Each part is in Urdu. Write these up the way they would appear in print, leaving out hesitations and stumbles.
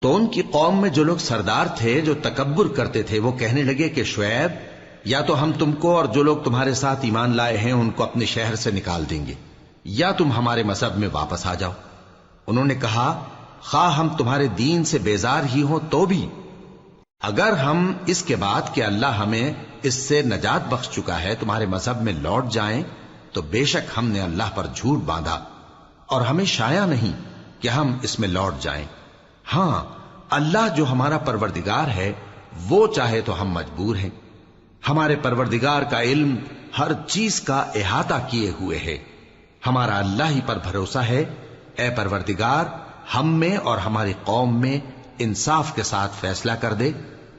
تو ان کی قوم میں جو لوگ سردار تھے جو تکبر کرتے تھے وہ کہنے لگے کہ شعیب، یا تو ہم تم کو اور جو لوگ تمہارے ساتھ ایمان لائے ہیں ان کو اپنے شہر سے نکال دیں گے، یا تم ہمارے مذہب میں واپس آ جاؤ۔ انہوں نے کہا خواہ ہم تمہارے دین سے بیزار ہی ہوں تو بھی، اگر ہم اس کے بعد کہ اللہ ہمیں اس سے نجات بخش چکا ہے تمہارے مذہب میں لوٹ جائیں تو بے شک ہم نے اللہ پر جھوٹ باندھا اور ہمیں شایع نہیں کہ ہم اس میں لوٹ جائیں۔ ہاں، اللہ جو ہمارا پروردگار ہے وہ چاہے تو ہم مجبور ہیں۔ ہمارے پروردگار کا علم ہر چیز کا احاطہ کیے ہوئے ہے۔ ہمارا اللہ ہی پر بھروسہ ہے۔ اے پروردگار، ہم میں اور ہماری قوم میں انصاف کے ساتھ فیصلہ کر دے،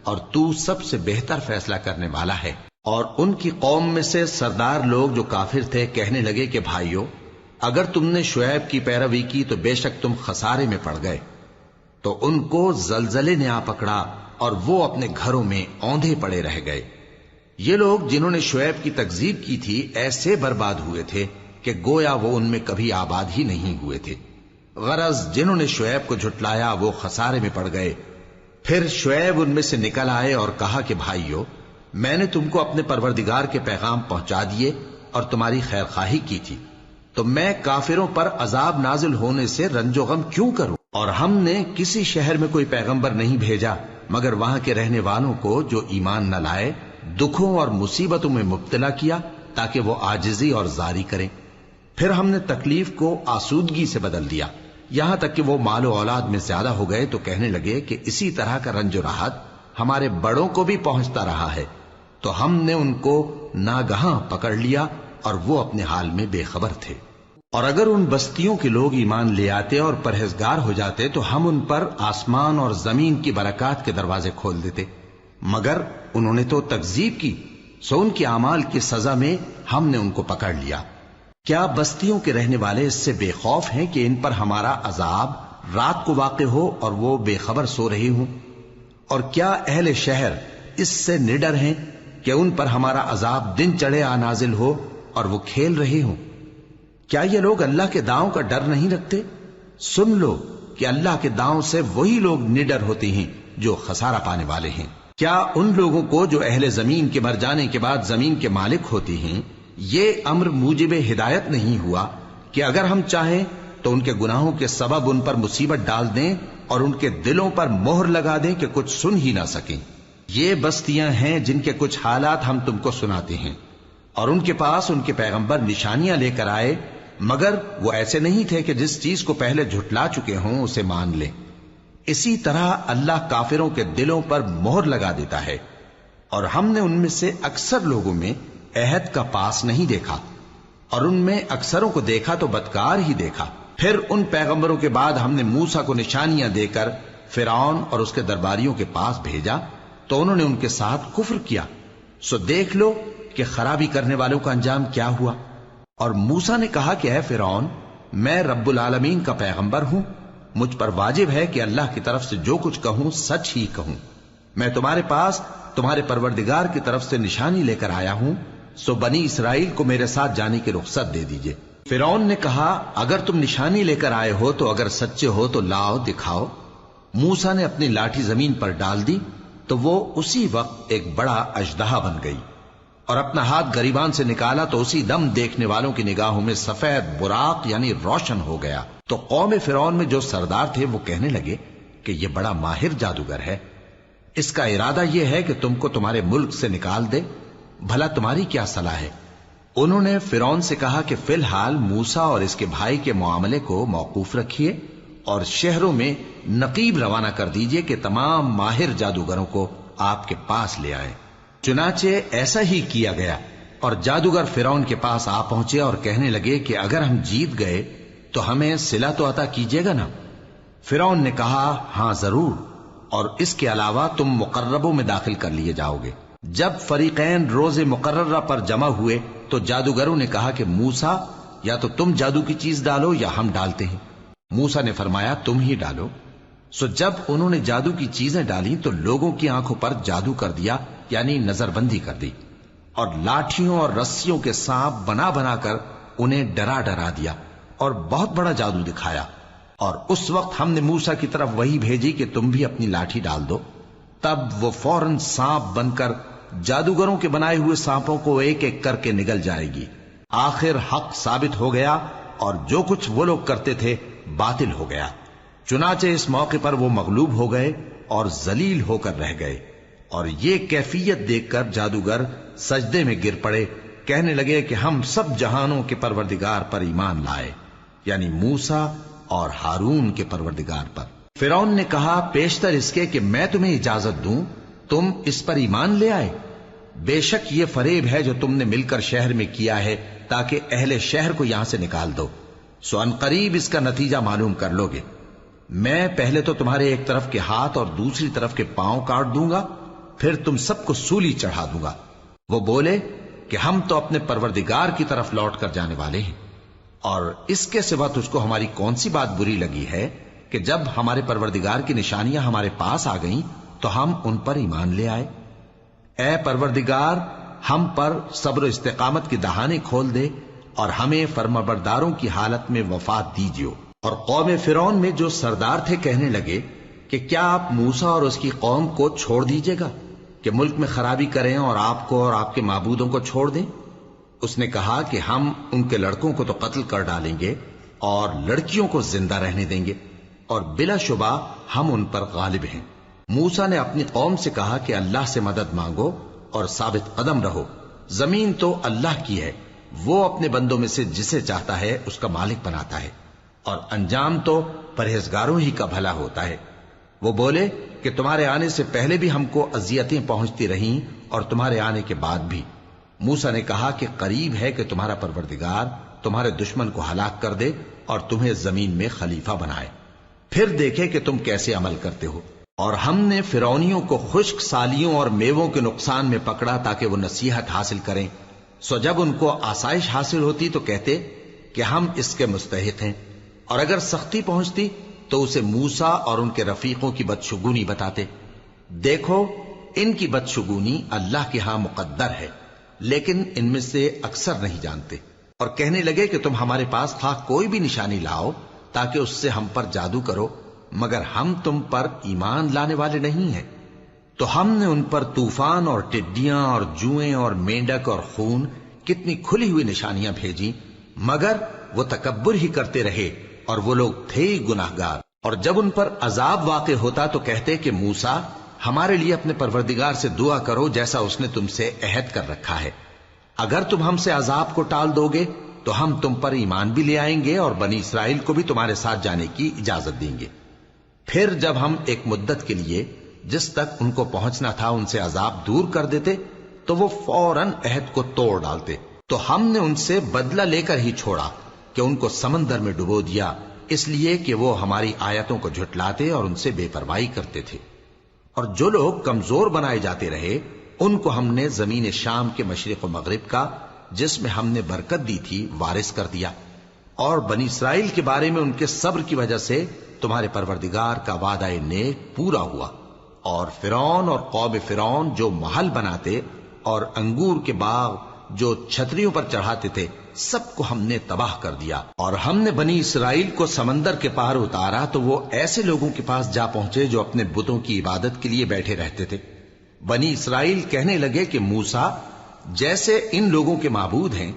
اور تو سب سے بہتر فیصلہ کرنے والا ہے۔ اور ان کی قوم میں سے سردار لوگ جو کافر تھے کہنے لگے کہ بھائیو، اگر تم نے شعیب کی پیروی کی تو بے شک تم خسارے میں پڑ گئے۔ تو ان کو زلزلے نے آ پکڑا اور وہ اپنے گھروں میں اوندھے پڑے رہ گئے۔ یہ لوگ جنہوں نے شعیب کی تکذیب کی تھی ایسے برباد ہوئے تھے کہ گویا وہ ان میں کبھی آباد ہی نہیں ہوئے تھے۔ غرض جنہوں نے شعیب کو جھٹلایا وہ خسارے میں پڑ گئے۔ پھر شعیب ان میں سے نکل آئے اور کہا کہ بھائیو، میں نے تم کو اپنے پروردگار کے پیغام پہنچا دیے اور تمہاری خیر خواہی کی تھی، تو میں کافروں پر عذاب نازل ہونے سے رنج و غم کیوں کروں؟ اور ہم نے کسی شہر میں کوئی پیغمبر نہیں بھیجا مگر وہاں کے رہنے والوں کو جو ایمان نہ لائے دکھوں اور مصیبتوں میں مبتلا کیا تاکہ وہ عاجزی اور زاری کریں۔ پھر ہم نے تکلیف کو آسودگی سے بدل دیا، یہاں تک کہ وہ مال و اولاد میں زیادہ ہو گئے تو کہنے لگے کہ اسی طرح کا رنج و راحت ہمارے بڑوں کو بھی پہنچتا رہا ہے، تو ہم نے ان کو ناگہاں پکڑ لیا اور وہ اپنے حال میں بے خبر تھے۔ اور اگر ان بستیوں کے لوگ ایمان لے آتے اور پرہیزگار ہو جاتے تو ہم ان پر آسمان اور زمین کی برکات کے دروازے کھول دیتے، مگر انہوں نے تو تکذیب کی، سو ان کے اعمال کی سزا میں ہم نے ان کو پکڑ لیا۔ کیا بستیوں کے رہنے والے اس سے بے خوف ہیں کہ ان پر ہمارا عذاب رات کو واقع ہو اور وہ بے خبر سو رہے ہوں؟ اور کیا اہل شہر اس سے نڈر ہیں کہ ان پر ہمارا عذاب دن چڑھے آ نازل ہو اور وہ کھیل رہے ہوں؟ کیا یہ لوگ اللہ کے داؤں کا ڈر نہیں رکھتے؟ سن لو کہ اللہ کے داؤں سے وہی لوگ نڈر ہوتے ہیں جو خسارہ پانے والے ہیں۔ کیا ان لوگوں کو جو اہل زمین کے مر جانے کے بعد زمین کے مالک ہوتے ہیں یہ امر موجب ہدایت نہیں ہوا کہ اگر ہم چاہیں تو ان کے گناہوں کے سبب ان پر مصیبت ڈال دیں اور ان کے دلوں پر مہر لگا دیں کہ کچھ سن ہی نہ سکیں؟ یہ بستیاں ہیں جن کے کچھ حالات ہم تم کو سناتے ہیں، اور ان کے پاس ان کے پیغمبر نشانیاں لے کر آئے، مگر وہ ایسے نہیں تھے کہ جس چیز کو پہلے جھٹلا چکے ہوں اسے مان لیں۔ اسی طرح اللہ کافروں کے دلوں پر مہر لگا دیتا ہے، اور ہم نے ان میں سے اکثر لوگوں میں عہد کا پاس نہیں دیکھا، اور ان میں اکثروں کو دیکھا تو بدکار ہی دیکھا۔ پھر ان پیغمبروں کے بعد ہم نے موسیٰ کو نشانیاں دے کر فرعون اور اس کے درباریوں کے پاس بھیجا تو انہوں نے ان کے ساتھ کفر کیا، سو دیکھ لو کہ خرابی کرنے والوں کا انجام کیا ہوا۔ اور موسیٰ نے کہا کہ اے فرعون، میں رب العالمین کا پیغمبر ہوں، مجھ پر واجب ہے کہ اللہ کی طرف سے جو کچھ کہوں سچ ہی کہوں۔ میں تمہارے پاس تمہارے پروردگار کی طرف سے نشانی لے کر آیا ہوں، سو بنی اسرائیل کو میرے ساتھ جانے کی رخصت دے دیجئے۔ فرعون نے کہا اگر تم نشانی لے کر آئے ہو تو اگر سچے ہو تو لاؤ دکھاؤ۔ موسیٰ نے اپنی لاٹھی زمین پر ڈال دی تو وہ اسی وقت ایک بڑا اژدہا بن گئی، اور اپنا ہاتھ گریبان سے نکالا تو اسی دم دیکھنے والوں کی نگاہوں میں سفید براق یعنی روشن ہو گیا۔ تو قوم فرعون میں جو سردار تھے وہ کہنے لگے کہ یہ بڑا ماہر جادوگر ہے، اس کا ارادہ یہ ہے کہ تم کو تمہارے ملک سے نکال دے، بھلا تمہاری کیا صلاح ہے؟ انہوں نے فرعون سے کہا کہ فی الحال موسیٰ اور اس کے بھائی کے معاملے کو موقوف رکھیے اور شہروں میں نقیب روانہ کر دیجئے کہ تمام ماہر جادوگروں کو آپ کے پاس لے آئیں۔ چنانچہ ایسا ہی کیا گیا، اور جادوگر فرعون کے پاس آ پہنچے اور کہنے لگے کہ اگر ہم جیت گئے تو ہمیں صلہ تو عطا کیجیے گا نا؟ فرعون نے کہا ہاں ضرور، اور اس کے علاوہ تم مقربوں میں داخل کر لیے جاؤ گے۔ جب فریقین روز مقررہ پر جمع ہوئے تو جادوگروں نے کہا کہ موسیٰ یا تو تم جادو کی چیز ڈالو یا ہم ڈالتے ہیں۔ موسیٰ نے فرمایا تم ہی ڈالو۔ سو جب انہوں نے جادو کی چیزیں ڈالی تو لوگوں کی آنکھوں پر جادو کر دیا، یعنی نظر بندی کر دی، اور لاٹھیوں اور رسیوں کے سانپ بنا بنا کر انہیں ڈرا ڈرا دیا اور بہت بڑا جادو دکھایا۔ اور اس وقت ہم نے موسیٰ کی طرف وہی بھیجی کہ تم بھی اپنی لاٹھی ڈال دو، تب وہ فوراً سانپ بن کر جادوگروں کے بنائے ہوئے سانپوں کو ایک ایک کر کے نگل جائے گی۔ آخر حق ثابت ہو گیا اور جو کچھ وہ لوگ کرتے تھے باطل ہو گیا۔ چنانچہ اس موقع پر وہ مغلوب ہو گئے اور ذلیل ہو کر رہ گئے، اور یہ کیفیت دیکھ کر جادوگر سجدے میں گر پڑے، کہنے لگے کہ ہم سب جہانوں کے پروردگار پر ایمان لائے، یعنی موسیٰ اور ہارون کے پروردگار پر۔ فرعون نے کہا پیشتر اس کے کہ میں تمہیں اجازت دوں تم اس پر ایمان لے آئے؟ بے شک یہ فریب ہے جو تم نے مل کر شہر میں کیا ہے تاکہ اہل شہر کو یہاں سے نکال دو، سو ان قریب اس کا نتیجہ معلوم کر لو گے۔ میں پہلے تو تمہارے ایک طرف کے ہاتھ اور دوسری طرف کے پاؤں کاٹ دوں گا، پھر تم سب کو سولی چڑھا دوں گا۔ وہ بولے کہ ہم تو اپنے پروردگار کی طرف لوٹ کر جانے والے ہیں، اور اس کے سوا تجھ کو ہماری کون سی بات بری لگی ہے کہ جب ہمارے پروردگار کی نشانیاں ہمارے پاس آ گئیں تو ہم ان پر ایمان لے آئے؟ اے پروردگار، ہم پر صبر و استقامت کی دہانے کھول دے اور ہمیں فرمانبرداروں کی حالت میں وفات دیجیو۔ اور قوم فرعون میں جو سردار تھے کہنے لگے کہ کیا آپ موسیٰ اور اس کی قوم کو چھوڑ دیجیے گا کہ ملک میں خرابی کریں اور آپ کو اور آپ کے معبودوں کو چھوڑ دیں؟ اس نے کہا کہ ہم ان کے لڑکوں کو تو قتل کر ڈالیں گے اور لڑکیوں کو زندہ رہنے دیں گے، اور بلا شبہ ہم ان پر غالب ہیں۔ موسیٰ نے اپنی قوم سے کہا کہ اللہ سے مدد مانگو اور ثابت قدم رہو، زمین تو اللہ کی ہے، وہ اپنے بندوں میں سے جسے چاہتا ہے اس کا مالک بناتا ہے، اور انجام تو پرہیزگاروں ہی کا بھلا ہوتا ہے۔ وہ بولے کہ تمہارے آنے سے پہلے بھی ہم کو اذیتیں پہنچتی رہیں اور تمہارے آنے کے بعد بھی۔ موسیٰ نے کہا کہ قریب ہے کہ تمہارا پروردگار تمہارے دشمن کو ہلاک کر دے اور تمہیں زمین میں خلیفہ بنائے، پھر دیکھے کہ تم کیسے عمل کرتے ہو۔ اور ہم نے فرعونیوں کو خشک سالیوں اور میووں کے نقصان میں پکڑا تاکہ وہ نصیحت حاصل کریں، سو جب ان کو آسائش حاصل ہوتی تو کہتے کہ ہم اس کے مستحق ہیں، اور اگر سختی پہنچتی تو اسے موسیٰ اور ان کے رفیقوں کی بدشگونی بتاتے۔ دیکھو ان کی بدشگونی اللہ کے ہاں مقدر ہے، لیکن ان میں سے اکثر نہیں جانتے۔ اور کہنے لگے کہ تم ہمارے پاس خواہ کوئی بھی نشانی لاؤ تاکہ اس سے ہم پر جادو کرو، مگر ہم تم پر ایمان لانے والے نہیں ہیں۔ تو ہم نے ان پر طوفان اور ٹڈیاں اور جوئیں اور مینڈک اور خون کتنی کھلی ہوئی نشانیاں بھیجی، مگر وہ تکبر ہی کرتے رہے اور وہ لوگ تھے ہی گناہگار۔ اور جب ان پر عذاب واقع ہوتا تو کہتے کہ موسیٰ ہمارے لیے اپنے پروردگار سے دعا کرو جیسا اس نے تم سے عہد کر رکھا ہے، اگر تم ہم سے عذاب کو ٹال دو گے تو ہم تم پر ایمان بھی لے آئیں گے اور بنی اسرائیل کو بھی تمہارے ساتھ جانے کی اجازت دیں گے۔ پھر جب ہم ایک مدت کے لیے جس تک ان کو پہنچنا تھا ان سے عذاب دور کر دیتے تو وہ فوراً عہد کو توڑ ڈالتے، تو ہم نے ان سے بدلہ لے کر ہی چھوڑا کہ ان کو سمندر میں ڈبو دیا، اس لیے کہ وہ ہماری آیتوں کو جھٹلاتے اور ان سے بے پرواہی کرتے تھے۔ اور جو لوگ کمزور بنائے جاتے رہے ان کو ہم نے زمین شام کے مشرق و مغرب کا جس میں ہم نے برکت دی تھی وارث کر دیا، اور بنی اسرائیل کے بارے میں ان کے صبر کی وجہ سے تمہارے پروردگار کا وعدہ نیک پورا ہوا۔ اور فرعون اور قوم فرعون جو محل بناتے اور انگور کے باغ جو چھتریوں پر چڑھاتے تھے سب کو ہم نے تباہ کر دیا۔ اور ہم نے بنی اسرائیل کو سمندر کے پار اتارا تو وہ ایسے لوگوں کے پاس جا پہنچے جو اپنے بتوں کی عبادت کے لیے بیٹھے رہتے تھے۔ بنی اسرائیل کہنے لگے کہ موسیٰ جیسے ان لوگوں کے معبود ہیں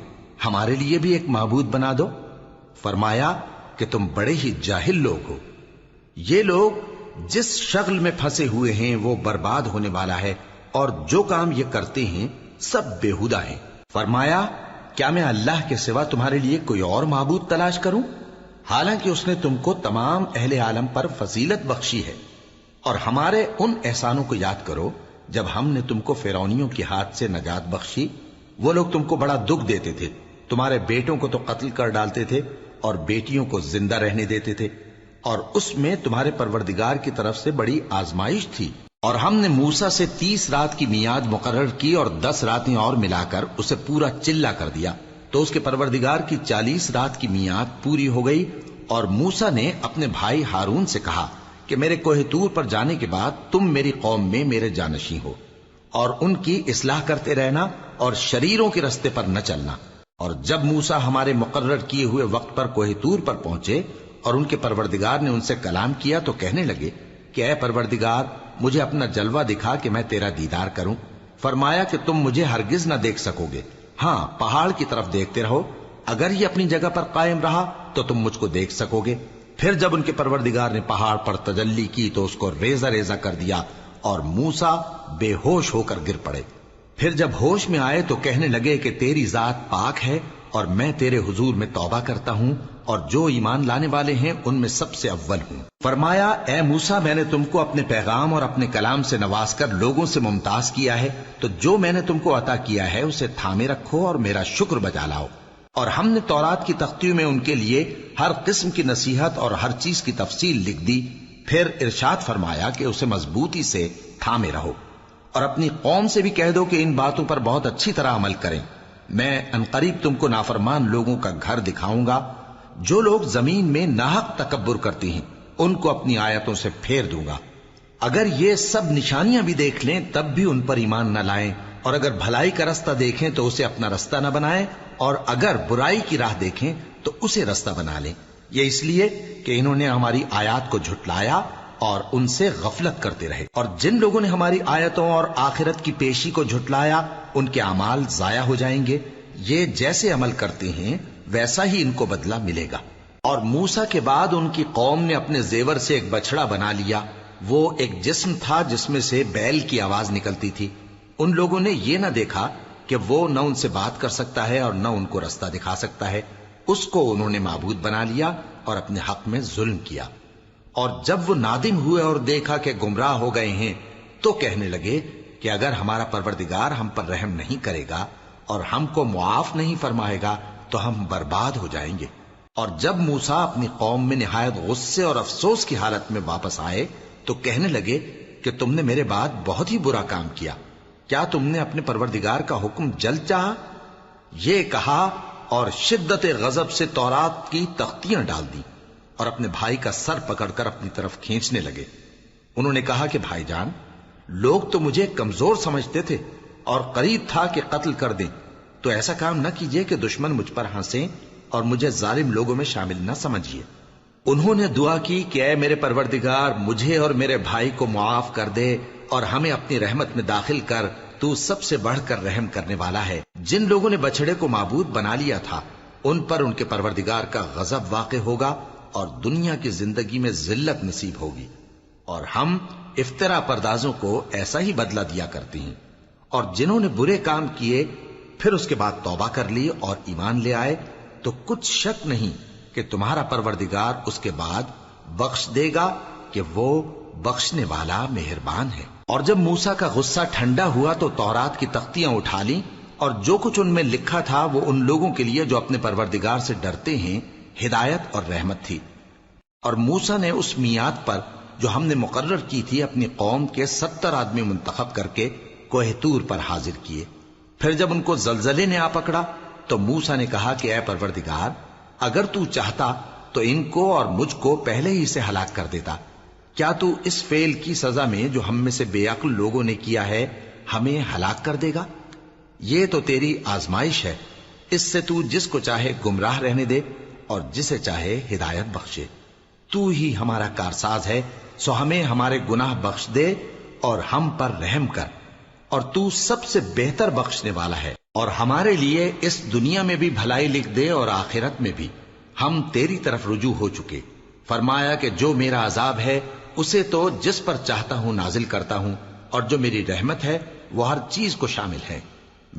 ہمارے لیے بھی ایک معبود بنا دو۔ فرمایا کہ تم بڑے ہی جاہل لوگ ہو، یہ لوگ جس شغل میں پھنسے ہوئے ہیں وہ برباد ہونے والا ہے، اور جو کام یہ کرتے ہیں سب بےہودہ ہیں۔ فرمایا کیا میں اللہ کے سوا تمہارے لیے کوئی اور معبود تلاش کروں، حالانکہ اس نے تم کو تمام اہل عالم پر فضیلت بخشی ہے۔ اور ہمارے ان احسانوں کو یاد کرو جب ہم نے تم کو فرعونیوں کے ہاتھ سے نجات بخشی، وہ لوگ تم کو بڑا دکھ دیتے تھے، تمہارے بیٹوں کو تو قتل کر ڈالتے تھے اور بیٹیوں کو زندہ رہنے دیتے تھے، اور اس میں تمہارے پروردگار کی طرف سے بڑی آزمائش تھی۔ اور ہم نے موسیٰ سے 30 رات کی میعاد مقرر کی اور 10 راتیں اور ملا کر اسے پورا چلہ کر دیا، تو اس کے پروردگار کی 40 رات کی میعاد پوری ہو گئی۔ اور موسیٰ نے اپنے بھائی ہارون سے کہا کہ میرے کوہ طور پر جانے کے بعد تم میری قوم میں میرے جانشین ہو، اور ان کی اصلاح کرتے رہنا اور شریروں کے رستے پر نہ چلنا۔ اور جب موسیٰ ہمارے مقرر کیے ہوئے وقت پر کوہ طور پر پہنچے اور ان کے پروردگار نے ان سے کلام کیا تو کہنے لگے کہ اے پروردگار مجھے اپنا جلوہ دکھا کہ میں تیرا دیدار کروں۔ فرمایا کہ تم مجھے ہرگز نہ دیکھ سکو گے، ہاں پہاڑ کی طرف دیکھتے رہو، اگر یہ اپنی جگہ پر قائم رہا تو تم مجھ کو دیکھ سکو گے۔ پھر جب ان کے پروردگار نے پہاڑ پر تجلی کی تو اس کو ریزہ ریزہ کر دیا اور موسیٰ بے ہوش ہو کر گر پڑے۔ پھر جب ہوش میں آئے تو کہنے لگے کہ تیری ذات پاک ہے اور میں تیرے حضور میں توبہ کرتا ہوں اور جو ایمان لانے والے ہیں ان میں سب سے اول ہوں۔ فرمایا اے موسیٰ میں نے تم کو اپنے پیغام اور اپنے کلام سے نواز کر لوگوں سے ممتاز کیا ہے، تو جو میں نے تم کو عطا کیا ہے اسے تھامے رکھو اور میرا شکر بجا لاؤ۔ اور ہم نے تورات کی تختیوں میں ان کے لیے ہر قسم کی نصیحت اور ہر چیز کی تفصیل لکھ دی۔ پھر ارشاد فرمایا کہ اسے مضبوطی سے تھامے رہو اور اپنی قوم سے بھی کہہ دو کہ ان باتوں پر بہت اچھی طرح عمل کریں۔ میں انقریب تم کو نافرمان لوگوں کا گھر دکھاؤں گا، جو لوگ زمین میں ناحق تکبر کرتی ہیں ان کو اپنی آیتوں سے پھیر دوں گا۔ اگر یہ سب نشانیاں بھی دیکھ لیں تب بھی ان پر ایمان نہ لائیں، اور اگر بھلائی کا رستہ دیکھیں تو اسے اپنا رستہ نہ بنائیں، اور اگر برائی کی راہ دیکھیں تو اسے رستہ بنا لیں۔ یہ اس لیے کہ انہوں نے ہماری آیات کو جھٹلایا اور ان سے غفلت کرتے رہے، اور جن لوگوں نے ہماری آیتوں اور آخرت کی پیشی کو جھٹلایا ان کے اعمال ضائع ہو جائیں گے۔ یہ جیسے عمل کرتے ہیں ویسا ہی ان کو بدلہ ملے گا۔ اور موسیٰ کے بعد ان کی قوم نے اپنے زیور سے ایک بچڑا بنا لیا، وہ ایک جسم تھا جس میں سے بیل کی آواز نکلتی تھی۔ ان لوگوں نے یہ نہ دیکھا کہ وہ نہ ان سے بات کر سکتا ہے اور نہ ان کو رستہ دکھا سکتا ہے، اس کو انہوں نے معبود بنا لیا اور اپنے حق میں ظلم کیا۔ اور جب وہ نادم ہوئے اور دیکھا کہ گمراہ ہو گئے ہیں تو کہنے لگے کہ اگر ہمارا پروردگار ہم پر رحم نہیں کرے گا اور ہم کو معاف نہیں فرمائے گا تو ہم برباد ہو جائیں گے۔ اور جب موسیٰ اپنی قوم میں نہایت غصے اور افسوس کی حالت میں واپس آئے تو کہنے لگے کہ تم نے میرے بعد بہت ہی برا کام کیا، کیا تم نے اپنے پروردگار کا حکم جلد چاہا؟ یہ کہا اور شدت غضب سے تورات کی تختیاں ڈال دی اور اپنے بھائی کا سر پکڑ کر اپنی طرف کھینچنے لگے۔ انہوں نے کہا کہ بھائی جان، لوگ تو مجھے کمزور سمجھتے تھے اور قریب تھا کہ قتل کر دیں، تو ایسا کام نہ کیجیے کہ دشمن مجھ پر ہنسیں اور مجھے ظالم لوگوں میں شامل نہ سمجھیے۔ انہوں نے دعا کی کہ اے میرے پروردگار مجھے اور میرے بھائی کو معاف کر دے اور ہمیں اپنی رحمت میں داخل کر، تو سب سے بڑھ کر رحم کرنے والا ہے۔ جن لوگوں نے بچڑے کو معبود بنا لیا تھا ان پر ان کے پروردگار کا غضب واقع ہوگا اور دنیا کی زندگی میں ذلت نصیب ہوگی، اور ہم افترا پردازوں کو ایسا ہی بدلہ دیا کرتے ہیں۔ اور جنہوں نے برے کام کیے پھر اس کے بعد توبہ کر لی اور ایمان لے آئے تو کچھ شک نہیں کہ تمہارا پروردگار اس کے بعد بخش دے گا کہ وہ بخشنے والا مہربان ہے۔ اور جب موسیٰ کا غصہ ٹھنڈا ہوا تو تورات کی تختیاں اٹھا لیں، اور جو کچھ ان میں لکھا تھا وہ ان لوگوں کے لیے جو اپنے پروردگار سے ڈرتے ہیں ہدایت اور رحمت تھی۔ اور موسیٰ نے اس میعاد پر جو ہم نے مقرر کی تھی اپنی قوم کے 70 آدمی منتخب کر کے کوہ طور پر حاضر کیے۔ پھر جب ان کو زلزلے نے آ پکڑا تو موسیٰ نے کہا کہ اے پروردگار اگر تو چاہتا تو ان کو اور مجھ کو پہلے ہی سے ہلاک کر دیتا، کیا تو اس فعل کی سزا میں جو ہم میں سے بے عقل لوگوں نے کیا ہے ہمیں ہلاک کر دے گا؟ یہ تو تیری آزمائش ہے، اس سے تو جس کو چاہے گمراہ رہنے دے اور جسے چاہے ہدایت بخشے۔ تو ہی ہمارا کارساز ہے، سو ہمیں ہمارے گناہ بخش دے اور ہم پر رحم کر، اور تو سب سے بہتر بخشنے والا ہے، اور ہمارے لیے اس دنیا میں بھی بھلائی لکھ دے اور آخرت میں بھی، ہم تیری طرف رجوع ہو چکے۔ فرمایا کہ جو میرا عذاب ہے اسے تو جس پر چاہتا ہوں نازل کرتا ہوں، اور جو میری رحمت ہے وہ ہر چیز کو شامل ہے۔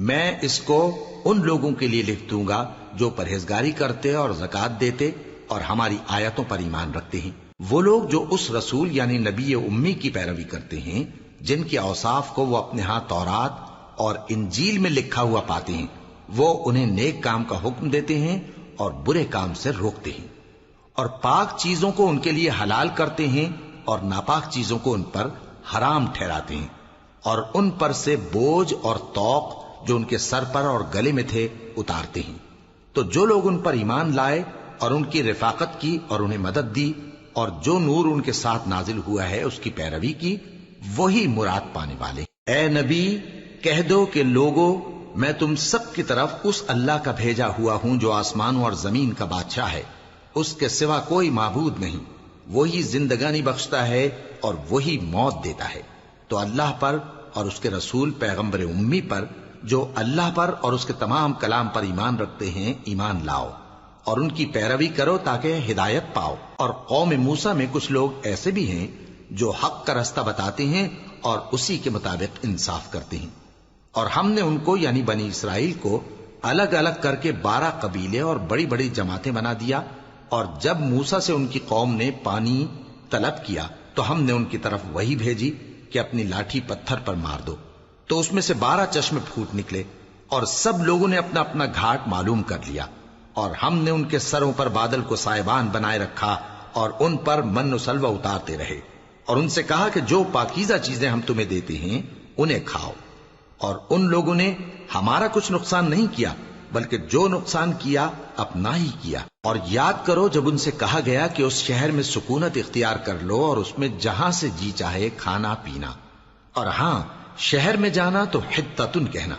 میں اس کو ان لوگوں کے لیے لکھ دوں گا جو پرہیزگاری کرتے اور زکوٰۃ دیتے اور ہماری آیتوں پر ایمان رکھتے ہیں، وہ لوگ جو اس رسول یعنی نبی امی کی پیروی کرتے ہیں جن کے اوصاف کو وہ اپنے ہاں تورات اور انجیل میں لکھا ہوا پاتے ہیں، وہ انہیں نیک کام کا حکم دیتے ہیں اور برے کام سے روکتے ہیں، اور پاک چیزوں کو ان کے لیے حلال کرتے ہیں اور ناپاک چیزوں کو ان پر حرام ٹھہراتے ہیں، اور ان پر سے بوجھ اور طوق جو ان کے سر پر اور گلے میں تھے اتارتے ہیں۔ تو جو لوگ ان پر ایمان لائے اور ان کی رفاقت کی اور انہیں مدد دی اور جو نور ان کے ساتھ نازل ہوا ہے اس کی پیروی کی، وہی مراد پانے والے۔ اے نبی کہہ دو کہ لوگوں میں تم سب کی طرف اس اللہ کا بھیجا ہوا ہوں جو آسمانوں اور زمین کا بادشاہ ہے، اس کے سوا کوئی معبود نہیں، وہی زندگانی بخشتا ہے اور وہی موت دیتا ہے۔ تو اللہ پر اور اس کے رسول پیغمبر امی پر، جو اللہ پر اور اس کے تمام کلام پر ایمان رکھتے ہیں، ایمان لاؤ اور ان کی پیروی کرو تاکہ ہدایت پاؤ۔ اور قوم موسیٰ میں کچھ لوگ ایسے بھی ہیں جو حق کا رستہ بتاتے ہیں اور اسی کے مطابق انصاف کرتے ہیں۔ اور ہم نے ان کو یعنی بنی اسرائیل کو الگ الگ کر کے 12 قبیلے اور بڑی بڑی جماعتیں بنا دیا، اور جب موسیٰ سے ان کی قوم نے پانی طلب کیا تو ہم نے ان کی طرف وہی بھیجی کہ اپنی لاٹھی پتھر پر مار دو، تو اس میں سے 12 چشمے پھوٹ نکلے، اور سب لوگوں نے اپنا اپنا گھاٹ معلوم کر لیا۔ اور ہم نے ان کے سروں پر بادل کو سائبان بنائے رکھا اور ان پر من و سلوہ اتارتے رہے، اور ان سے کہا کہ جو پاکیزہ چیزیں ہم تمہیں دیتے ہیں انہیں کھاؤ۔ اور ان لوگوں نے ہمارا کچھ نقصان نہیں کیا، بلکہ جو نقصان کیا اپنا ہی کیا۔ اور یاد کرو جب ان سے کہا گیا کہ اس شہر میں سکونت اختیار کر لو اور اس میں جہاں سے جی چاہے کھانا پینا، اور ہاں شہر میں جانا تو حتتن کہنا،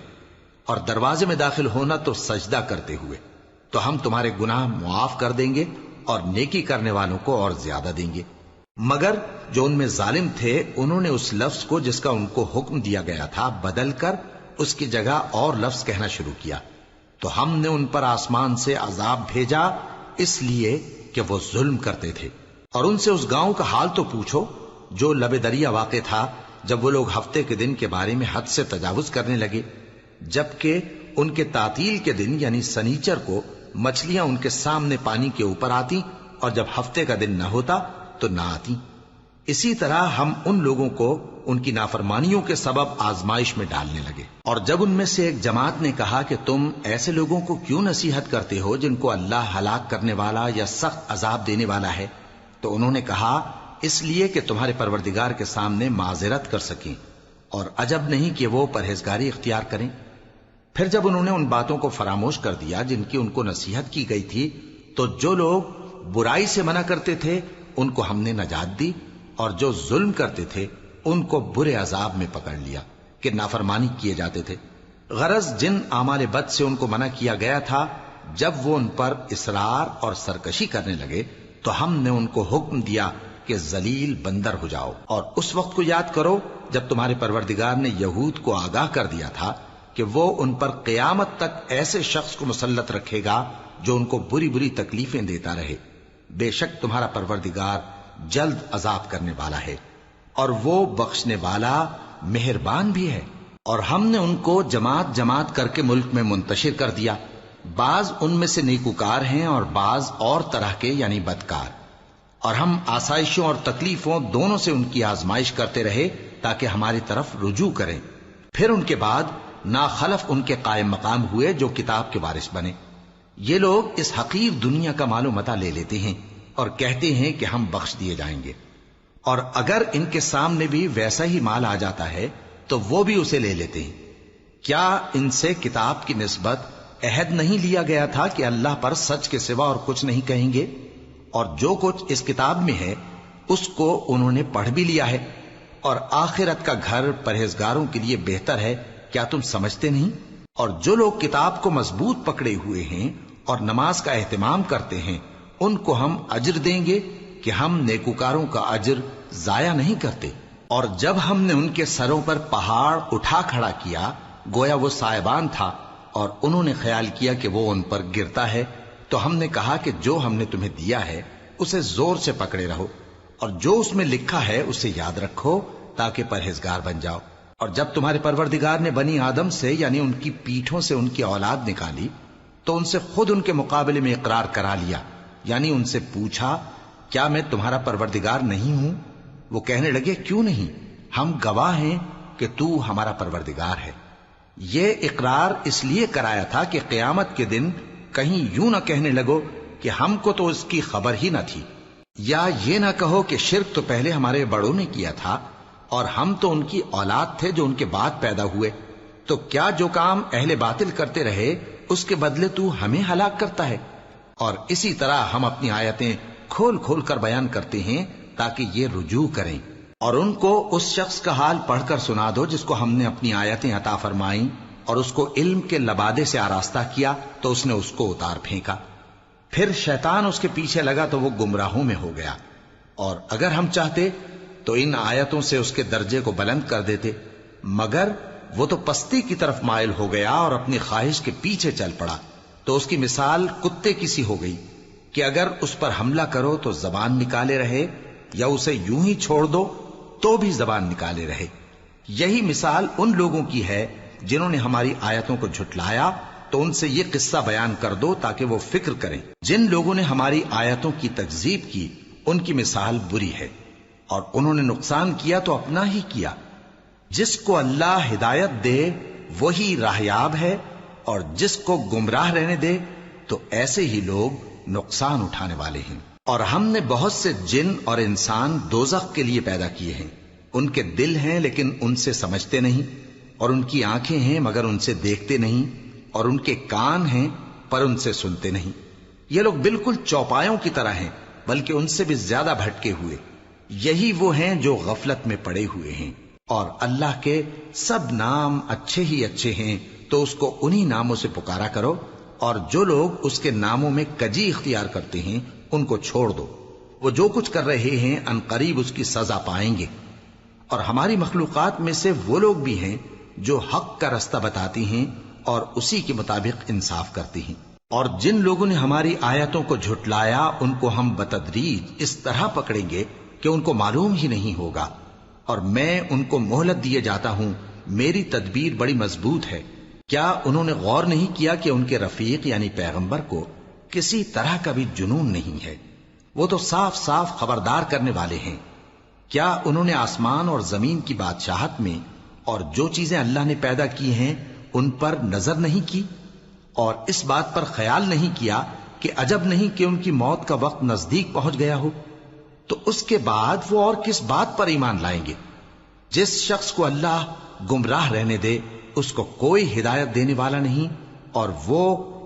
اور دروازے میں داخل ہونا تو سجدہ کرتے ہوئے، تو ہم تمہارے گناہ معاف کر دیں گے اور نیکی کرنے والوں کو اور زیادہ دیں گے۔ مگر جو ان میں ظالم تھے انہوں نے اس لفظ کو جس کا ان کو حکم دیا گیا تھا بدل کر اس کی جگہ اور لفظ کہنا شروع کیا، تو ہم نے ان پر آسمان سے عذاب بھیجا اس لیے کہ وہ ظلم کرتے تھے۔ اور ان سے اس گاؤں کا حال تو پوچھو جو لب دریا واقع تھا، جب وہ لوگ ہفتے کے دن کے بارے میں حد سے تجاوز کرنے لگے، جبکہ ان کے تعطیل کے دن یعنی سنیچر کو مچھلیاں ان کے سامنے پانی کے اوپر آتی، اور جب ہفتے کا دن نہ ہوتا تو نہ آتی۔ اسی طرح ہم ان لوگوں کو ان کی نافرمانیوں کے سبب آزمائش میں ڈالنے لگے۔ اور جب ان میں سے ایک جماعت نے کہا کہ تم ایسے لوگوں کو کیوں نصیحت کرتے ہو جن کو اللہ ہلاک کرنے والا یا سخت عذاب دینے والا ہے، تو انہوں نے کہا اس لیے کہ تمہارے پروردگار کے سامنے معذرت کر سکیں، اور عجب نہیں کہ وہ پرہیزگاری اختیار کریں۔ پھر جب انہوں نے ان باتوں کو فراموش کر دیا جن کی ان کو نصیحت کی گئی تھی، تو جو لوگ برائی سے منع کرتے تھے ان کو ہم نے نجات دی، اور جو ظلم کرتے تھے ان کو برے عذاب میں پکڑ لیا کہ نافرمانی کیے جاتے تھے۔ غرض جن اعمال بد سے ان کو منع کیا گیا تھا، جب وہ ان پر اصرار اور سرکشی کرنے لگے تو ہم نے ان کو حکم دیا کہ ذلیل بندر ہو جاؤ۔ اور اس وقت کو یاد کرو جب تمہارے پروردگار نے یہود کو آگاہ کر دیا تھا کہ وہ ان پر قیامت تک ایسے شخص کو مسلط رکھے گا جو ان کو بری بری تکلیفیں دیتا رہے۔ بے شک تمہارا پروردگار جلد عذاب کرنے والا ہے، اور وہ بخشنے والا مہربان بھی ہے۔ اور ہم نے ان کو جماعت جماعت کر کے ملک میں منتشر کر دیا، بعض ان میں سے نیکوکار ہیں اور بعض اور طرح کے یعنی بدکار۔ اور ہم آسائشوں اور تکلیفوں دونوں سے ان کی آزمائش کرتے رہے تاکہ ہماری طرف رجوع کریں۔ پھر ان کے بعد ناخلف ان کے قائم مقام ہوئے جو کتاب کے وارث بنے۔ یہ لوگ اس حقیر دنیا کا مال و متاع لے لیتے ہیں اور کہتے ہیں کہ ہم بخش دیے جائیں گے، اور اگر ان کے سامنے بھی ویسا ہی مال آ جاتا ہے تو وہ بھی اسے لے لیتے ہیں۔ کیا ان سے کتاب کی نسبت عہد نہیں لیا گیا تھا کہ اللہ پر سچ کے سوا اور کچھ نہیں کہیں گے؟ اور جو کچھ اس کتاب میں ہے اس کو انہوں نے پڑھ بھی لیا ہے، اور آخرت کا گھر پرہیزگاروں کے لیے بہتر ہے، کیا تم سمجھتے نہیں؟ اور جو لوگ کتاب کو مضبوط پکڑے ہوئے ہیں اور نماز کا اہتمام کرتے ہیں ان کو ہم اجر دیں گے کہ ہم نیکوکاروں کا اجر ضائع نہیں کرتے۔ اور جب ہم نے ان کے سروں پر پہاڑ اٹھا کھڑا کیا گویا وہ سائبان تھا، اور انہوں نے خیال کیا کہ وہ ان پر گرتا ہے، تو ہم نے کہا کہ جو ہم نے تمہیں دیا ہے اسے زور سے پکڑے رہو، اور جو اس میں لکھا ہے اسے یاد رکھو تاکہ پرہیزگار بن جاؤ۔ اور جب تمہارے پروردگار نے بنی آدم سے یعنی ان کی پیٹھوں سے ان کی اولاد نکالی تو ان سے خود ان کے مقابلے میں اقرار کرا لیا، یعنی ان سے پوچھا کیا میں تمہارا پروردگار نہیں ہوں؟ وہ کہنے لگے کیوں نہیں، ہم گواہ ہیں کہ تو ہمارا پروردگار ہے۔ یہ اقرار اس لیے کرایا تھا کہ قیامت کے دن کہیں یوں نہ کہنے لگو کہ ہم کو تو اس کی خبر ہی نہ تھی، یا یہ نہ کہو کہ شرک تو پہلے ہمارے بڑوں نے کیا تھا اور ہم تو ان کی اولاد تھے جو ان کے بعد پیدا ہوئے، تو کیا جو کام اہل باطل کرتے رہے اس کے بدلے تو ہمیں ہلاک کرتا ہے؟ اور اسی طرح ہم اپنی آیتیں کھول کھول کر بیان کرتے ہیں تاکہ یہ رجوع کریں۔ اور ان کو اس شخص کا حال پڑھ کر سنا دو جس کو ہم نے اپنی آیتیں عطا فرمائیں اور اس کو علم کے لبادے سے آراستہ کیا تو اس نے اس کو اتار پھینکا۔ پھر شیطان اس کے پیچھے لگا تو وہ گمراہوں میں ہو گیا، اور اگر ہم چاہتے تو ان آیتوں سے اس کے درجے کو بلند کر دیتے، مگر وہ تو پستی کی طرف مائل ہو گیا اور اپنی خواہش کے پیچھے چل پڑا، تو اس کی مثال کتے کی سی ہو گئی کہ اگر اس پر حملہ کرو تو زبان نکالے رہے، یا اسے یوں ہی چھوڑ دو تو بھی زبان نکالے رہے۔ یہی مثال ان لوگوں کی ہے جنہوں نے ہماری آیتوں کو جھٹلایا، تو ان سے یہ قصہ بیان کر دو تاکہ وہ فکر کریں۔ جن لوگوں نے ہماری آیتوں کی تکذیب کی ان کی مثال بری ہے، اور انہوں نے نقصان کیا تو اپنا ہی کیا۔ جس کو اللہ ہدایت دے وہی راہیاب ہے، اور جس کو گمراہ رہنے دے تو ایسے ہی لوگ نقصان اٹھانے والے ہیں۔ اور ہم نے بہت سے جن اور انسان دوزخ کے لیے پیدا کیے ہیں، ان کے دل ہیں لیکن ان سے سمجھتے نہیں، اور ان کی آنکھیں ہیں مگر ان سے دیکھتے نہیں، اور ان کے کان ہیں پر ان سے سنتے نہیں۔ یہ لوگ بالکل چوپایوں کی طرح ہیں، بلکہ ان سے بھی زیادہ بھٹکے ہوئے۔ یہی وہ ہیں جو غفلت میں پڑے ہوئے ہیں۔ اور اللہ کے سب نام اچھے ہی اچھے ہیں، تو اس کو انہی ناموں سے پکارا کرو، اور جو لوگ اس کے ناموں میں کجی اختیار کرتے ہیں ان کو چھوڑ دو۔ وہ جو کچھ کر رہے ہیں ان قریب اس کی سزا پائیں گے۔ اور ہماری مخلوقات میں سے وہ لوگ بھی ہیں جو حق کا رستہ بتاتی ہیں اور اسی کے مطابق انصاف کرتی ہیں۔ اور جن لوگوں نے ہماری آیتوں کو جھٹلایا ان کو ہم بتدریج اس طرح پکڑیں گے کہ ان کو معلوم ہی نہیں ہوگا، اور میں ان کو مہلت دیے جاتا ہوں، میری تدبیر بڑی مضبوط ہے۔ کیا انہوں نے غور نہیں کیا کہ ان کے رفیق یعنی پیغمبر کو کسی طرح کا بھی جنون نہیں ہے؟ وہ تو صاف صاف خبردار کرنے والے ہیں۔ کیا انہوں نے آسمان اور زمین کی بادشاہت میں اور جو چیزیں اللہ نے پیدا کی ہیں ان پر نظر نہیں کی، اور اس بات پر خیال نہیں کیا کہ عجب نہیں کہ ان کی موت کا وقت نزدیک پہنچ گیا ہو؟ تو اس کے بعد وہ اور کس بات پر ایمان لائیں گے؟ جس شخص کو اللہ گمراہ رہنے دے اس کو کوئی ہدایت دینے والا نہیں، اور وہ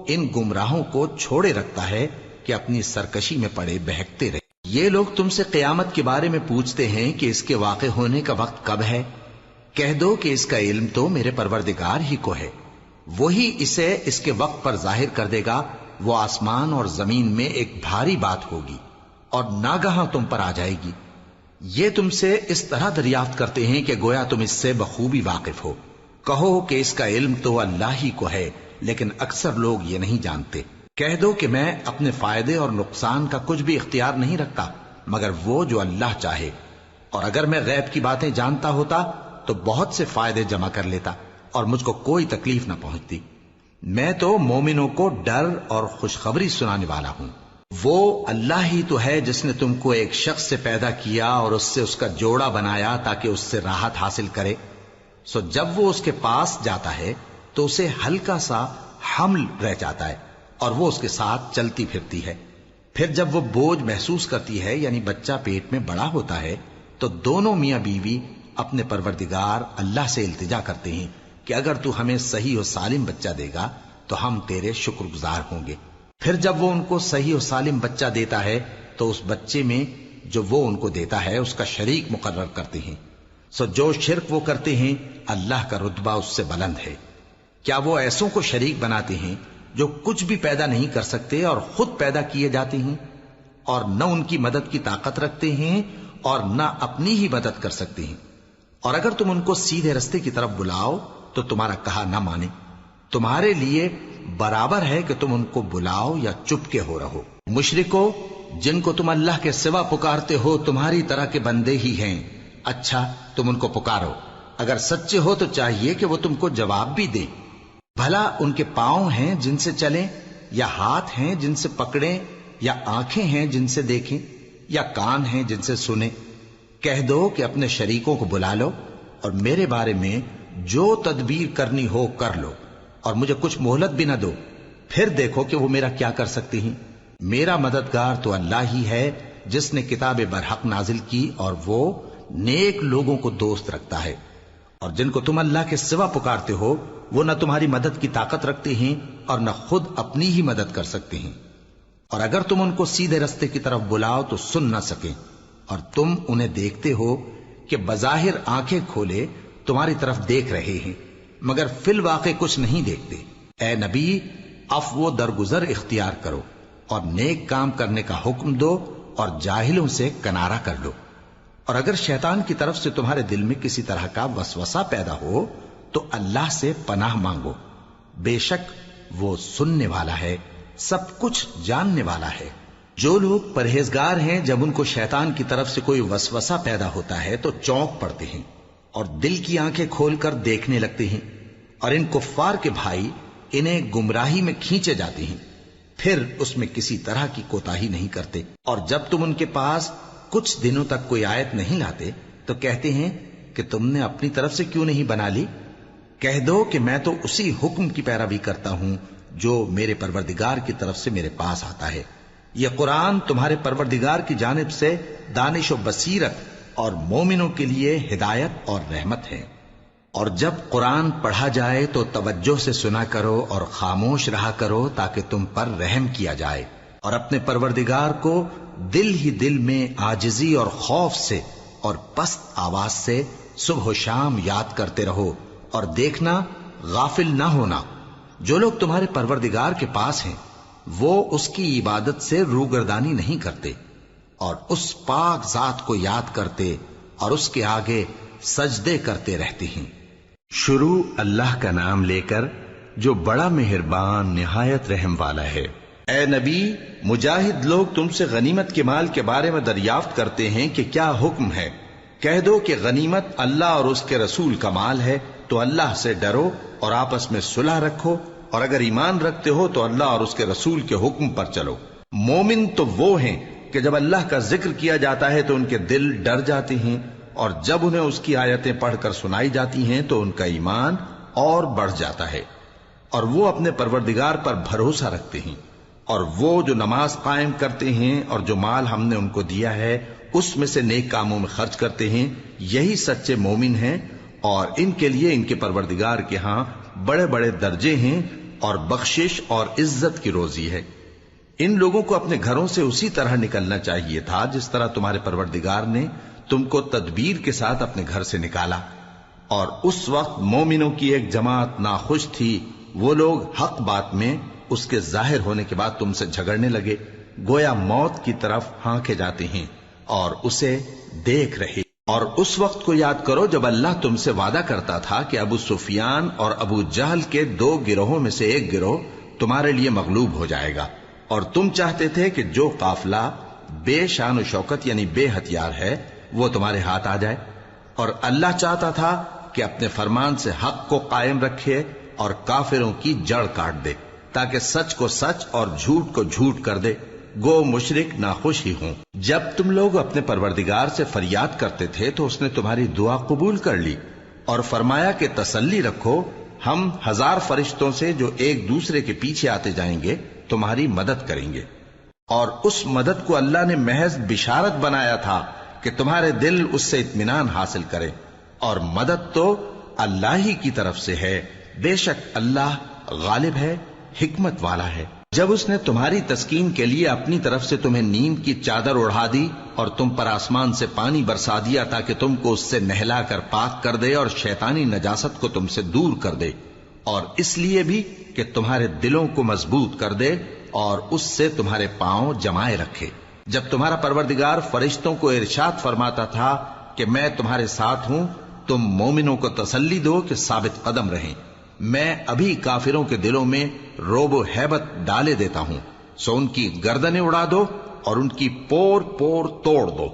ان گمراہوں کو چھوڑے رکھتا ہے کہ اپنی سرکشی میں پڑے بہکتے رہے۔ یہ لوگ تم سے قیامت کے بارے میں پوچھتے ہیں کہ اس کے واقع ہونے کا وقت کب ہے؟ کہہ دو کہ اس کا علم تو میرے پروردگار ہی کو ہے، وہی اسے اس کے وقت پر ظاہر کر دے گا۔ وہ آسمان اور زمین میں ایک بھاری بات ہوگی اور ناگہاں تم پر آ جائے گی۔ یہ تم سے اس طرح دریافت کرتے ہیں کہ گویا تم اس سے بخوبی واقف ہو۔ کہو کہ اس کا علم تو اللہ ہی کو ہے، لیکن اکثر لوگ یہ نہیں جانتے۔ کہہ دو کہ میں اپنے فائدے اور نقصان کا کچھ بھی اختیار نہیں رکھتا مگر وہ جو اللہ چاہے، اور اگر میں غیب کی باتیں جانتا ہوتا تو بہت سے فائدے جمع کر لیتا اور مجھ کو کوئی تکلیف نہ پہنچتی۔ میں تو مومنوں کو ڈر اور خوشخبری سنانے والا ہوں۔ وہ اللہ ہی تو ہے جس نے تم کو ایک شخص سے پیدا کیا اور اس سے اس کا جوڑا بنایا تاکہ اس سے راحت حاصل کرے۔ سو جب وہ اس کے پاس جاتا ہے تو اسے ہلکا سا حمل رہ جاتا ہے اور وہ اس کے ساتھ چلتی پھرتی ہے۔ پھر جب وہ بوجھ محسوس کرتی ہے یعنی بچہ پیٹ میں بڑا ہوتا ہے تو دونوں میاں بیوی اپنے پروردگار اللہ سے التجا کرتے ہیں کہ اگر تو ہمیں صحیح و سالم بچہ دے گا تو ہم تیرے شکر گزار ہوں گے۔ پھر جب وہ ان کو صحیح و سالم بچہ دیتا ہے تو اس بچے میں جو وہ ان کو دیتا ہے اس کا شریک مقرر کرتے ہیں۔ سو جو شرک وہ کرتے ہیں اللہ کا رتبہ اس سے بلند ہے۔ کیا وہ ایسوں کو شریک بناتے ہیں جو کچھ بھی پیدا نہیں کر سکتے اور خود پیدا کیے جاتے ہیں، اور نہ ان کی مدد کی طاقت رکھتے ہیں اور نہ اپنی ہی مدد کر سکتے ہیں؟ اور اگر تم ان کو سیدھے رستے کی طرف بلاؤ تو تمہارا کہا نہ مانے، تمہارے لیے برابر ہے کہ تم ان کو بلاؤ یا چپ کے ہو رہو۔ مشرکو، جن کو تم اللہ کے سوا پکارتے ہو تمہاری طرح کے بندے ہی ہیں، اچھا تم ان کو پکارو، اگر سچے ہو تو چاہیے کہ وہ تم کو جواب بھی دیں۔ بھلا ان کے پاؤں ہیں جن سے چلیں، یا ہاتھ ہیں جن سے پکڑیں، یا آنکھیں ہیں جن سے دیکھیں، یا کان ہیں جن سے سنیں؟ کہہ دو کہ اپنے شریکوں کو بلا لو اور میرے بارے میں جو تدبیر کرنی ہو کر لو، اور مجھے کچھ مہلت بھی نہ دو، پھر دیکھو کہ وہ میرا کیا کر سکتے ہیں۔ میرا مددگار تو اللہ ہی ہے جس نے کتاب برحق نازل کی، اور وہ نیک لوگوں کو دوست رکھتا ہے۔ اور جن کو تم اللہ کے سوا پکارتے ہو وہ نہ تمہاری مدد کی طاقت رکھتے ہیں اور نہ خود اپنی ہی مدد کر سکتے ہیں، اور اگر تم ان کو سیدھے رستے کی طرف بلاؤ تو سن نہ سکیں، اور تم انہیں دیکھتے ہو کہ بظاہر آنکھیں کھولے تمہاری طرف دیکھ رہے ہیں مگر فی الواقع کچھ نہیں دیکھتے۔ اے نبی، عفو و درگزر اختیار کرو اور نیک کام کرنے کا حکم دو اور جاہلوں سے کنارہ کر لو۔ اور اگر شیطان کی طرف سے تمہارے دل میں کسی طرح کا وسوسہ پیدا ہو تو اللہ سے پناہ مانگو، بے شک وہ سننے والا ہے، سب کچھ جاننے والا ہے۔ جو لوگ پرہیزگار ہیں جب ان کو شیطان کی طرف سے کوئی وسوسہ پیدا ہوتا ہے تو چونک پڑتے ہیں اور دل کی آنکھیں کھول کر دیکھنے لگتے ہیں، اور ان کفار کے بھائی انہیں گمراہی میں کھینچے جاتے ہیں، پھر اس میں کسی طرح کی کوتاہی نہیں کرتے۔ اور جب تم ان کے پاس کچھ دنوں تک کوئی آیت نہیں لاتے تو کہتے ہیں کہ تم نے اپنی طرف سے کیوں نہیں بنا لی؟ کہہ دو کہ میں تو اسی حکم کی پیروی کرتا ہوں جو میرے پروردگار کی طرف سے میرے پاس آتا ہے۔ یہ قرآن تمہارے پروردگار کی جانب سے دانش و بصیرت اور مومنوں کے لیے ہدایت اور رحمت ہے۔ اور جب قرآن پڑھا جائے تو توجہ سے سنا کرو اور خاموش رہا کرو تاکہ تم پر رحم کیا جائے، اور اپنے پروردگار کو دل ہی دل میں عاجزی اور خوف سے اور پست آواز سے صبح و شام یاد کرتے رہو، اور دیکھنا غافل نہ ہونا۔ جو لوگ تمہارے پروردگار کے پاس ہیں وہ اس کی عبادت سے روگردانی نہیں کرتے اور اس پاک ذات کو یاد کرتے اور اس کے آگے سجدے کرتے رہتے ہیں۔ شروع اللہ کا نام لے کر جو بڑا مہربان نہایت رحم والا ہے۔ اے نبی، مجاہد لوگ تم سے غنیمت کے مال کے بارے میں دریافت کرتے ہیں کہ کیا حکم ہے۔ کہہ دو کہ غنیمت اللہ اور اس کے رسول کا مال ہے، تو اللہ سے ڈرو اور آپس میں صلح رکھو، اور اگر ایمان رکھتے ہو تو اللہ اور اس کے رسول کے حکم پر چلو۔ مومن تو وہ ہیں کہ جب اللہ کا ذکر کیا جاتا ہے تو ان کے دل ڈر جاتے ہیں، اور جب انہیں اس کی آیتیں پڑھ کر سنائی جاتی ہیں تو ان کا ایمان اور بڑھ جاتا ہے، اور وہ اپنے پروردگار پر بھروسہ رکھتے ہیں، اور وہ جو نماز قائم کرتے ہیں اور جو مال ہم نے ان کو دیا ہے اس میں سے نیک کاموں میں خرچ کرتے ہیں، یہی سچے مومن ہیں، اور ان کے لیے ان کے پروردگار کے ہاں بڑے بڑے درجے ہیں اور بخشش اور عزت کی روزی ہے۔ ان لوگوں کو اپنے گھروں سے اسی طرح نکلنا چاہیے تھا جس طرح تمہارے پروردگار نے تم کو تدبیر کے ساتھ اپنے گھر سے نکالا، اور اس وقت مومنوں کی ایک جماعت ناخوش تھی، وہ لوگ حق بات میں اس کے ظاہر ہونے کے بعد تم سے جھگڑنے لگے، گویا موت کی طرف ہانکے جاتے ہیں اور اسے دیکھ رہے۔ اور اس وقت کو یاد کرو جب اللہ تم سے وعدہ کرتا تھا کہ ابو سفیان اور ابو جہل کے 2 گروہوں میں سے ایک گروہ تمہارے لیے مغلوب ہو جائے گا، اور تم چاہتے تھے کہ جو قافلہ بے شان و شوکت یعنی بے ہتھیار ہے وہ تمہارے ہاتھ آ جائے، اور اللہ چاہتا تھا کہ اپنے فرمان سے حق کو قائم رکھے اور کافروں کی جڑ کاٹ دے، تاکہ سچ کو سچ اور جھوٹ کو جھوٹ کر دے، گو مشرک ناخوش ہی ہوں۔ جب تم لوگ اپنے پروردگار سے فریاد کرتے تھے تو اس نے تمہاری دعا قبول کر لی اور فرمایا کہ تسلی رکھو، ہم 1000 فرشتوں سے جو ایک دوسرے کے پیچھے آتے جائیں گے تمہاری مدد کریں گے۔ اور اس مدد کو اللہ نے محض بشارت بنایا تھا کہ تمہارے دل اس سے اطمینان حاصل کرے، اور مدد تو اللہ ہی کی طرف سے ہے، بے شک اللہ غالب ہے، حکمت والا ہے۔ جب اس نے تمہاری تسکین کے لیے اپنی طرف سے تمہیں نیند کی چادر اڑھا دی اور تم پر آسمان سے پانی برسا دیا تاکہ تم کو اس سے نہلا کر پاک کر دے اور شیطانی نجاست کو تم سے دور کر دے، اور اس لیے بھی کہ تمہارے دلوں کو مضبوط کر دے اور اس سے تمہارے پاؤں جمائے رکھے، جب تمہارا پروردگار فرشتوں کو ارشاد فرماتا تھا کہ میں تمہارے ساتھ ہوں، تم مومنوں کو تسلی دو کہ ثابت قدم رہیں، میں ابھی کافروں کے دلوں میں روب و ہیبت ڈالے دیتا ہوں، سو ان کی گردنیں اڑا دو اور ان کی پور پور توڑ دو۔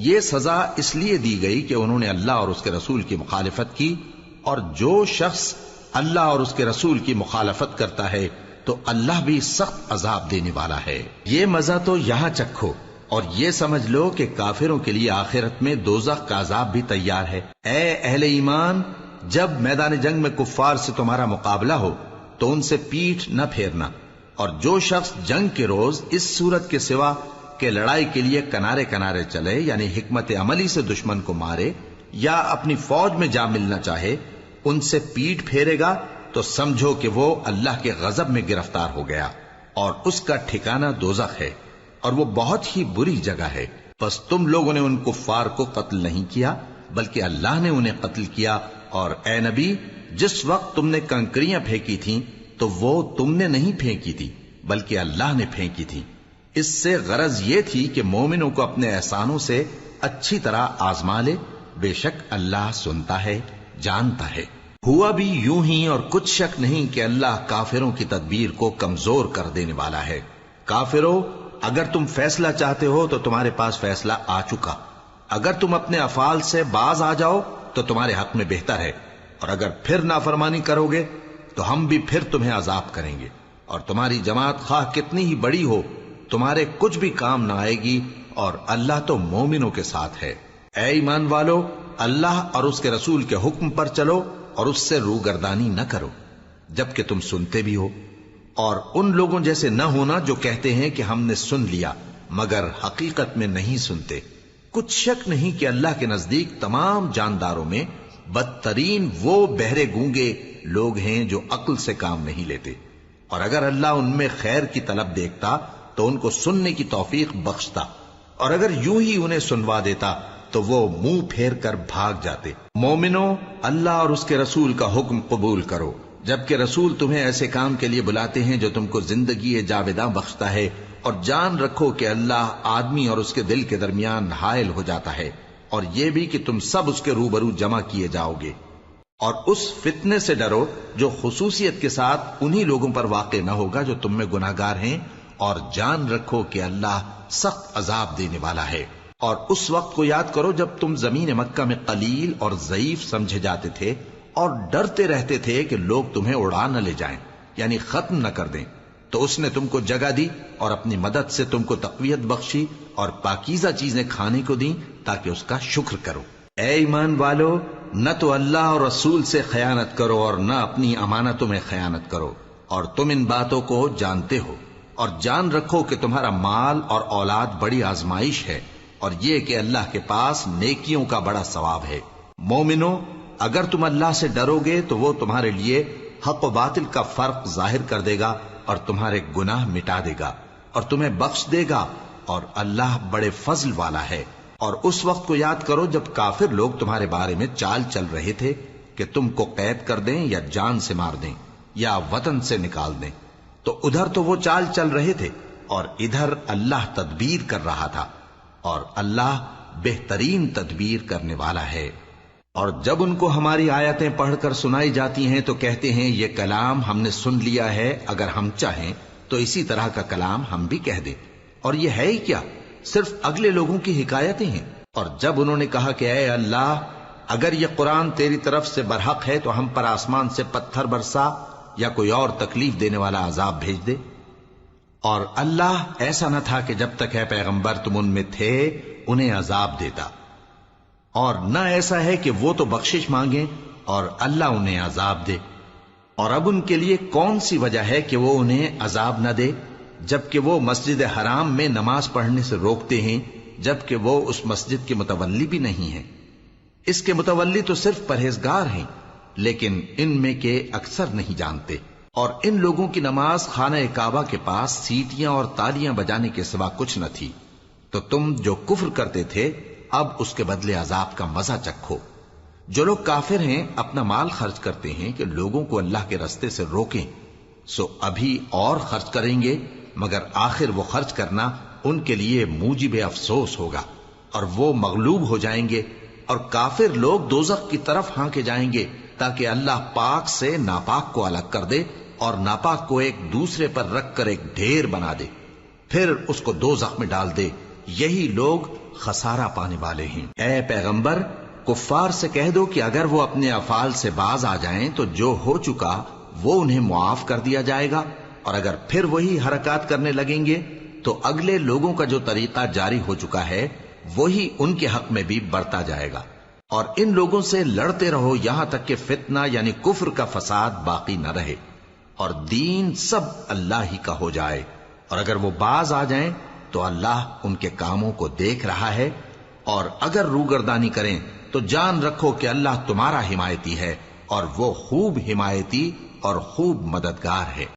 یہ سزا اس لیے دی گئی کہ انہوں نے اللہ اور اس کے رسول کی مخالفت کی، اور جو شخص اللہ اور اس کے رسول کی مخالفت کرتا ہے تو اللہ بھی سخت عذاب دینے والا ہے۔ یہ مزہ تو یہاں چکھو اور یہ سمجھ لو کہ کافروں کے لیے آخرت میں دوزخ کا عذاب بھی تیار ہے۔ اے اہل ایمان، جب میدان جنگ میں کفار سے تمہارا مقابلہ ہو تو ان سے پیٹھ نہ پھیرنا، اور جو شخص جنگ کے روز اس صورت کے سوا کہ لڑائی کے لیے کنارے کنارے چلے یعنی حکمت عملی سے دشمن کو مارے یا اپنی فوج میں جا ملنا چاہے، ان سے پیٹھ پھیرے گا تو سمجھو کہ وہ اللہ کے غضب میں گرفتار ہو گیا، اور اس کا ٹھکانہ دوزخ ہے، اور وہ بہت ہی بری جگہ ہے۔ پس تم لوگوں نے ان کفار کو قتل نہیں کیا بلکہ اللہ نے انہیں قتل کیا، اور اے نبی، جس وقت تم نے کنکریاں پھینکی تھیں تو وہ تم نے نہیں پھینکی تھی بلکہ اللہ نے پھینکی تھی، اس سے غرض یہ تھی کہ مومنوں کو اپنے احسانوں سے اچھی طرح آزما لے، بے شک اللہ سنتا ہے، جانتا ہے۔ ہوا بھی یوں ہی، اور کچھ شک نہیں کہ اللہ کافروں کی تدبیر کو کمزور کر دینے والا ہے۔ کافروں، اگر تم فیصلہ چاہتے ہو تو تمہارے پاس فیصلہ آ چکا، اگر تم اپنے افعال سے باز آ جاؤ تو تمہارے حق میں بہتر ہے، اور اگر پھر نافرمانی کرو گے تو ہم بھی پھر تمہیں عذاب کریں گے، اور تمہاری جماعت خواہ کتنی ہی بڑی ہو تمہارے کچھ بھی کام نہ آئے گی، اور اللہ تو مومنوں کے ساتھ ہے۔ اے ایمان والو، اللہ اور اس کے رسول کے حکم پر چلو اور اس سے روگردانی نہ کرو جبکہ تم سنتے بھی ہو، اور ان لوگوں جیسے نہ ہونا جو کہتے ہیں کہ ہم نے سن لیا مگر حقیقت میں نہیں سنتے۔ کچھ شک نہیں کہ اللہ کے نزدیک تمام جانداروں میں بدترین وہ بہرے گونگے لوگ ہیں جو عقل سے کام نہیں لیتے، اور اگر اللہ ان میں خیر کی طلب دیکھتا تو ان کو سننے کی توفیق بخشتا، اور اگر یوں ہی انہیں سنوا دیتا تو وہ منہ پھیر کر بھاگ جاتے۔ مومنوں، اللہ اور اس کے رسول کا حکم قبول کرو، جبکہ رسول تمہیں ایسے کام کے لیے بلاتے ہیں جو تم کو زندگی جاوداں بخشتا ہے، اور جان رکھو کہ اللہ آدمی اور اس کے دل کے درمیان حائل ہو جاتا ہے، اور یہ بھی کہ تم سب اس کے روبرو جمع کیے جاؤ گے۔ اور اس فتنے سے ڈرو جو خصوصیت کے ساتھ انہی لوگوں پر واقع نہ ہوگا جو تم میں گناہگار ہیں، اور جان رکھو کہ اللہ سخت عذاب دینے والا ہے۔ اور اس وقت کو یاد کرو جب تم زمین مکہ میں قلیل اور ضعیف سمجھے جاتے تھے اور ڈرتے رہتے تھے کہ لوگ تمہیں اڑا نہ لے جائیں، یعنی ختم نہ کر دیں، تو اس نے تم کو جگہ دی اور اپنی مدد سے تم کو تقویت بخشی اور پاکیزہ چیزیں کھانے کو دیں تاکہ اس کا شکر کرو۔ اے ایمان والو، نہ تو اللہ اور رسول سے خیانت کرو اور نہ اپنی امانتوں میں خیانت کرو، اور تم ان باتوں کو جانتے ہو، اور جان رکھو کہ تمہارا مال اور اولاد بڑی آزمائش ہے، اور یہ کہ اللہ کے پاس نیکیوں کا بڑا ثواب ہے۔ مومنو، اگر تم اللہ سے ڈرو گے تو وہ تمہارے لیے حق و باطل کا فرق ظاہر کر دے گا اور تمہارے گناہ مٹا دے گا اور تمہیں بخش دے گا، اور اللہ بڑے فضل والا ہے۔ اور اس وقت کو یاد کرو جب کافر لوگ تمہارے بارے میں چال چل رہے تھے کہ تم کو قید کر دیں یا جان سے مار دیں یا وطن سے نکال دیں، تو ادھر تو وہ چال چل رہے تھے اور ادھر اللہ تدبیر کر رہا تھا، اور اللہ بہترین تدبیر کرنے والا ہے۔ اور جب ان کو ہماری آیتیں پڑھ کر سنائی جاتی ہیں تو کہتے ہیں یہ کلام ہم نے سن لیا ہے، اگر ہم چاہیں تو اسی طرح کا کلام ہم بھی کہہ دیں، اور یہ ہے ہی کیا، صرف اگلے لوگوں کی حکایتیں ہیں۔ اور جب انہوں نے کہا کہ اے اللہ، اگر یہ قرآن تیری طرف سے برحق ہے تو ہم پر آسمان سے پتھر برسا یا کوئی اور تکلیف دینے والا عذاب بھیج دے۔ اور اللہ ایسا نہ تھا کہ جب تک ہے پیغمبر تم ان میں تھے انہیں عذاب دیتا، اور نہ ایسا ہے کہ وہ تو بخشش مانگیں اور اللہ انہیں عذاب دے۔ اور اب ان کے لیے کون سی وجہ ہے کہ وہ انہیں عذاب نہ دے، جبکہ وہ مسجد حرام میں نماز پڑھنے سے روکتے ہیں، جبکہ وہ اس مسجد کے متولی بھی نہیں ہیں۔ اس کے متولی تو صرف پرہیزگار ہیں، لیکن ان میں کے اکثر نہیں جانتے۔ اور ان لوگوں کی نماز خانہ کعبہ کے پاس سیٹیاں اور تالیاں بجانے کے سوا کچھ نہ تھی، تو تم جو کفر کرتے تھے اب اس کے بدلے عذاب کا مزہ چکھو۔ جو لوگ کافر ہیں اپنا مال خرچ کرتے ہیں کہ لوگوں کو اللہ کے رستے سے روکیں، سو ابھی اور خرچ کریں گے، مگر آخر وہ خرچ کرنا ان کے لیے موجب افسوس ہوگا، اور وہ مغلوب ہو جائیں گے، اور کافر لوگ دوزخ کی طرف ہانکے جائیں گے تاکہ اللہ پاک سے ناپاک کو الگ کر دے اور ناپاک کو ایک دوسرے پر رکھ کر ایک ڈھیر بنا دے، پھر اس کو دوزخ میں ڈال دے۔ یہی لوگ خسارہ پانے والے ہیں۔ اے پیغمبر، کفار سے کہہ دو کہ اگر وہ اپنے افعال سے باز آ جائیں تو جو ہو چکا وہ انہیں معاف کر دیا جائے گا، اور اگر پھر وہی حرکات کرنے لگیں گے تو اگلے لوگوں کا جو طریقہ جاری ہو چکا ہے وہی ان کے حق میں بھی برتا جائے گا۔ اور ان لوگوں سے لڑتے رہو یہاں تک کہ فتنہ یعنی کفر کا فساد باقی نہ رہے اور دین سب اللہ ہی کا ہو جائے، اور اگر وہ باز آ جائیں تو اللہ ان کے کاموں کو دیکھ رہا ہے، اور اگر روگردانی کریں تو جان رکھو کہ اللہ تمہارا حمایتی ہے، اور وہ خوب حمایتی اور خوب مددگار ہے۔